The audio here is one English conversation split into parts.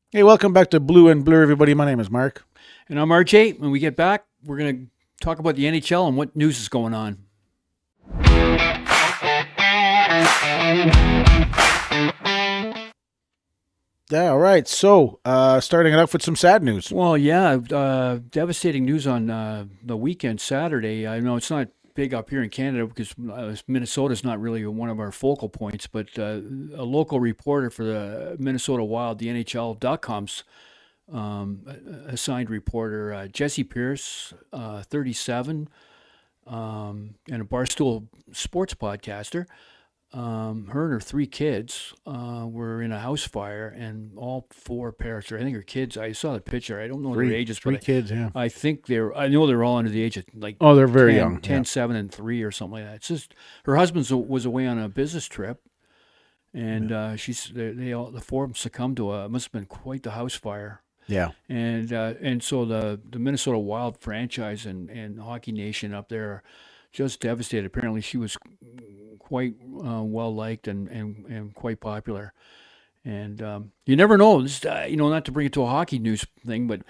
Hey, welcome back to Blue and Blur, everybody. My name is Marc. And I'm RJ. When we get back, we're going to talk about the NHL and what news is going on. Yeah, all right. So, starting it off with some sad news. Well, yeah, devastating news on the weekend, Saturday. I know it's not big up here in Canada because Minnesota's not really one of our focal points, but a local reporter for the Minnesota Wild, the NHL.com's assigned reporter, Jesse Pierce, 37, and a Barstool sports podcaster. Her and her three kids were in a house fire, and all four perished. I think her kids. I saw the picture. I don't know their ages, Three but kids, yeah. I think they're. I know they're all under the age of like Oh, they're very 10, young. Yeah. 10, 7, and 3 or something like that. It's just her husband was away on a business trip, and they all the four of them succumbed to a. It must have been quite the house fire. Yeah. And so the Minnesota Wild franchise and Hockey Nation up there are just devastated. Apparently, she was quite well liked and quite popular. And you never know. This, not to bring it to a hockey news thing, but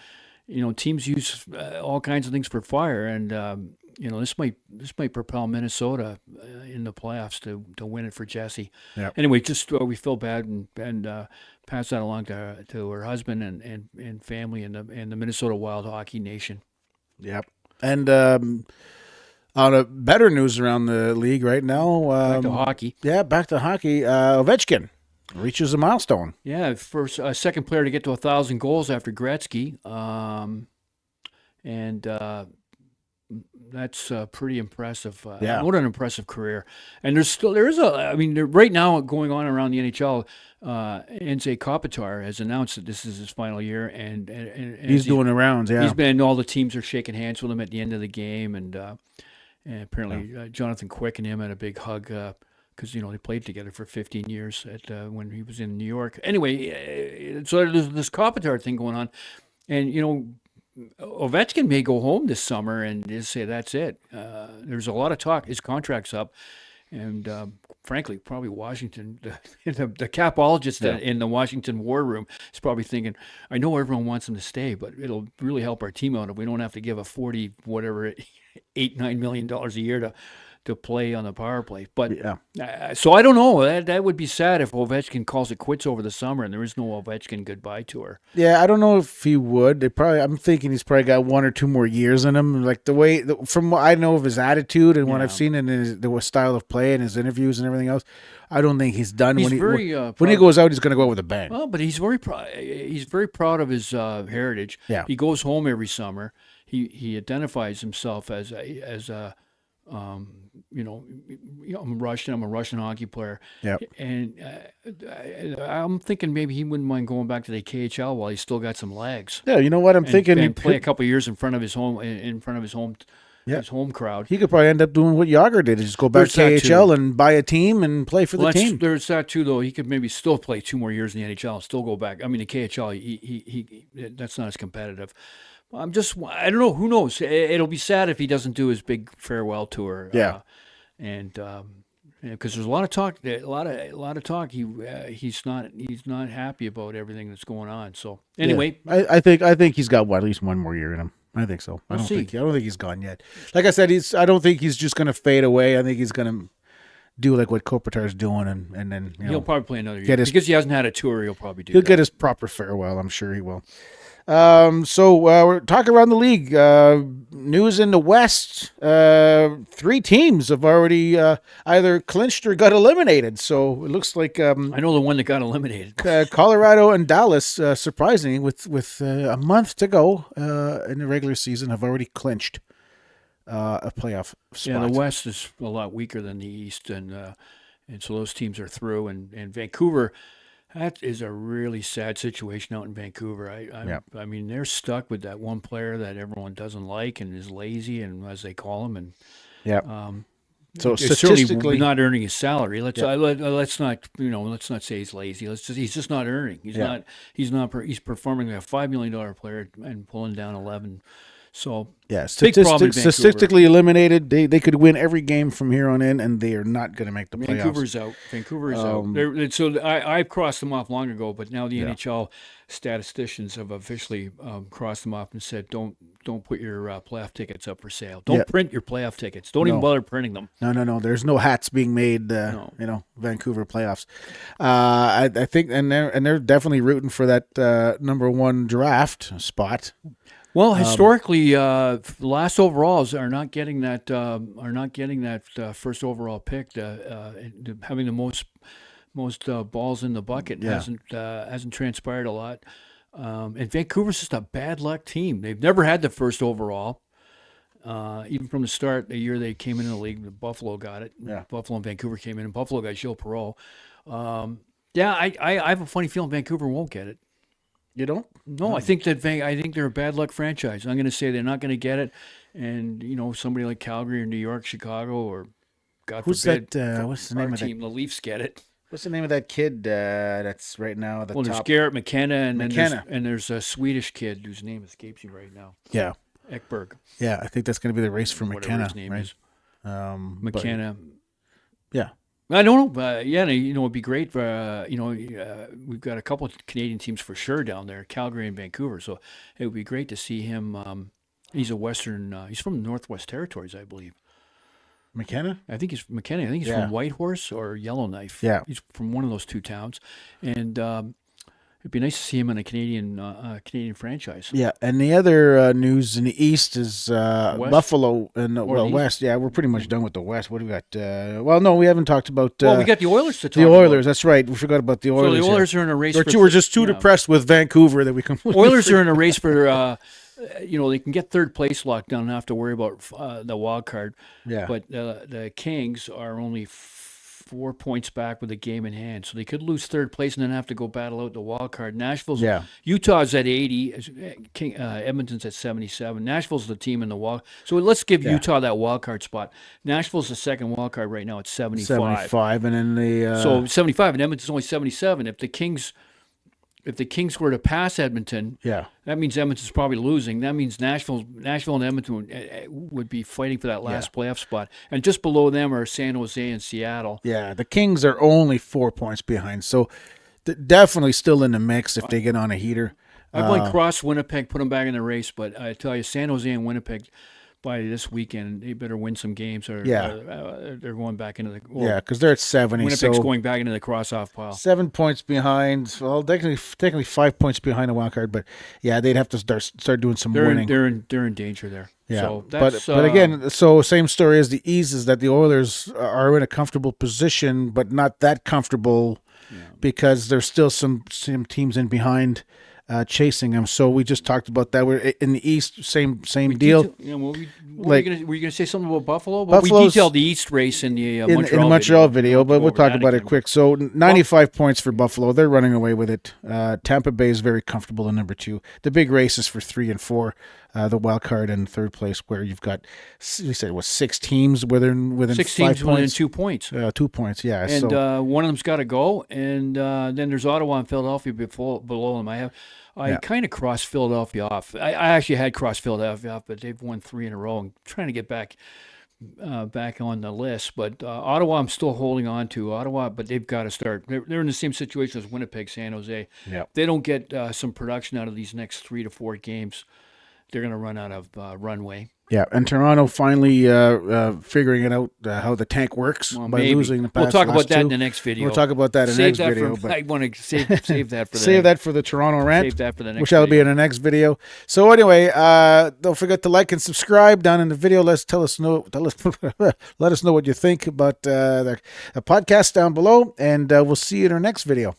teams use all kinds of things for fire, and this might propel Minnesota in the playoffs to win it for Jesse. Yeah. Anyway, just we feel bad and pass that along to her husband and family and the Minnesota Wild Hockey Nation. Yep. And on a better news around the league right now. Back to hockey. Yeah, back to hockey. Ovechkin reaches a milestone. Yeah, first second player to get to 1,000 goals after Gretzky, and that's pretty impressive. Yeah. What an impressive career! And there is a. I mean, right now going on around the NHL, NJ Kopitar has announced that this is his final year, and He's doing the rounds, yeah. he's been. All the teams are shaking hands with him at the end of the game, and apparently Jonathan Quick and him had a big hug. Because they played together for 15 years when he was in New York. Anyway, so there's this Kopitar thing going on, and Ovechkin may go home this summer and just say that's it. There's a lot of talk. His contract's up, and frankly, probably Washington, the capologist in the Washington war room is probably thinking, I know everyone wants him to stay, but it'll really help our team out if we don't have to give a 40 whatever $8-9 million a year to play on the power play. But so I don't know. That would be sad if Ovechkin calls it quits over the summer and there is no Ovechkin goodbye tour. Yeah, I don't know if he would. I'm thinking he's probably got 1 or 2 more years in him. Like from what I know of his attitude and what I've seen in the style of play and his interviews and everything else, I don't think he's done. He's when he goes out, he's going to go out with a bang. Well, but he's very proud. He's very proud of his heritage. Yeah. He goes home every summer. He identifies himself as a I'm Russian. I'm a Russian hockey player. Yeah. And I'm thinking maybe he wouldn't mind going back to the KHL while he's still got some legs. Yeah, you know what I'm thinking. And play a couple of years in front of his home his home crowd. He could probably end up doing what Yager did: just go back to KHL and buy a team and play for the team. There's that too, though. He could maybe still play 2 more years in the NHL and still go back. I mean, the KHL, he that's not as competitive. I don't know. Who knows? It'll be sad if he doesn't do his big farewell tour. Yeah. And because there's a lot of talk, a lot of talk. He's not happy about everything that's going on. So anyway, I think he's got at least 1 more year in him. I think so. I don't think he's gone yet. Like I said, I don't think he's just going to fade away. I think he's going to do like what Kopitar's doing, and then he'll probably play another year because he hasn't had a tour. He'll probably do. He'll get his proper farewell. I'm sure he will. So we're talking around the league. News in the West. 3 teams have already either clinched or got eliminated. So it looks like I know the one that got eliminated. Colorado and Dallas, surprisingly, with a month to go in the regular season, have already clinched a playoff spot. Yeah, the West is a lot weaker than the East, and so those teams are through. And Vancouver. That is a really sad situation out in Vancouver. I mean, they're stuck with that one player that everyone doesn't like and is lazy, and as they call him, and so certainly not earning his salary. Let's not say he's lazy. He's just not earning. He's performing like a $5 million player and pulling down 11 So Yeah, big problem in Vancouver. statistically eliminated. They could win every game from here on in, and they are not going to make the playoffs. Vancouver is out. So I've crossed them off long ago, but now the NHL statisticians have officially crossed them off and said, don't put your playoff tickets up for sale. Don't print your playoff tickets. Don't even bother printing them. No. There's no hats being made. Vancouver playoffs. I think, and they're definitely rooting for that number one draft spot. Well, historically, last overalls are not getting that first overall pick. Having the most balls in the bucket hasn't transpired a lot. And Vancouver's just a bad luck team. They've never had the first overall. Even from the start, the year they came into the league, Buffalo got it. Yeah. Buffalo and Vancouver came in, and Buffalo got Gilles Perreault. I have a funny feeling Vancouver won't get it. You don't? No, I think they're a bad luck franchise. I'm going to say they're not going to get it, and somebody like Calgary or New York, Chicago, or God forbid, what's the name of team, the Leafs get it. What's the name of that kid that's right now at the top? There's Garrett McKenna, and there's a Swedish kid whose name escapes me right now. Yeah, Ekberg. Yeah, I think that's going to be the race for whatever McKenna. His name right? is. McKenna. Yeah. I don't know, but it'd be great for, we've got a couple of Canadian teams for sure down there, Calgary and Vancouver. So it would be great to see him. He's he's from the Northwest Territories, I believe. McKenna? I think he's from Whitehorse or Yellowknife. Yeah. He's from one of those two towns. And it'd be nice to see him in a Canadian franchise. Yeah, and the other news in the East is Buffalo and West. Yeah, we're pretty much done with the West. What do we got? No, we haven't talked about. We got the Oilers to talk about. The Oilers, about. That's right. We forgot about the Oilers. So the Oilers are in a race. We're just too depressed with Vancouver that we completely. Oilers are in a race for. They can get third place locked down and not have to worry about the wild card. Yeah. But the Kings are only 4 points back with a game in hand, so they could lose third place and then have to go battle out the wild card. Utah's at 80, Edmonton's at 77. Nashville's the team in the wild. So let's give Utah that wild card spot. Nashville's the second wild card right now at 75. 75, and then so 75, and Edmonton's only 77. If the Kings were to pass Edmonton, that means Edmonton's probably losing. That means Nashville and Edmonton would be fighting for that last playoff spot. And just below them are San Jose and Seattle. Yeah, the Kings are only 4 points behind, so definitely still in the mix if they get on a heater. I went cross Winnipeg, put them back in the race, but I tell you, San Jose and Winnipeg, by this weekend, they better win some games, or they're going back into the. Because they're at 70. Winnipeg's going back into the cross-off pile. 7 points behind. Well, technically 5 points behind the wild card, but they'd have to start doing some winning. They're in danger there. Yeah, so that's, but again, same story as the East is that the Oilers are in a comfortable position, but not that comfortable because there's still some teams in behind. Chasing them. So we just talked about that. We're in the East, same deal. Were you going to say something about Buffalo? Well, we detailed the East race in the Montreal video, but we'll talk about it quick. So 95 points for Buffalo. They're running away with it. Tampa Bay is very comfortable in number 2. The big race is for 3 and 4. The wild card in third place, where you've got, we said, 6 teams within 6 5 teams points. 2 points. 2 points, yeah. And one of them's got to go, and then there's Ottawa and Philadelphia below them. I kind of crossed Philadelphia off. I actually had crossed Philadelphia off, but they've won 3 in a row. I'm trying to get back on the list. But Ottawa, I'm still holding on to Ottawa, but they've got to start. They're in the same situation as Winnipeg, San Jose. Yeah. If they don't get some production out of these next 3 to 4 games, they're going to run out of runway. Yeah, and Toronto finally figuring it out how the tank works by losing the past. We'll talk about that 2. in the next video. We'll talk about that in the next video. I want to save that for that for the Toronto rant. Save that for the next. Which will be in the next video. So anyway, don't forget to like and subscribe down in the video. Let us know what you think about the podcast down below, and we'll see you in our next video.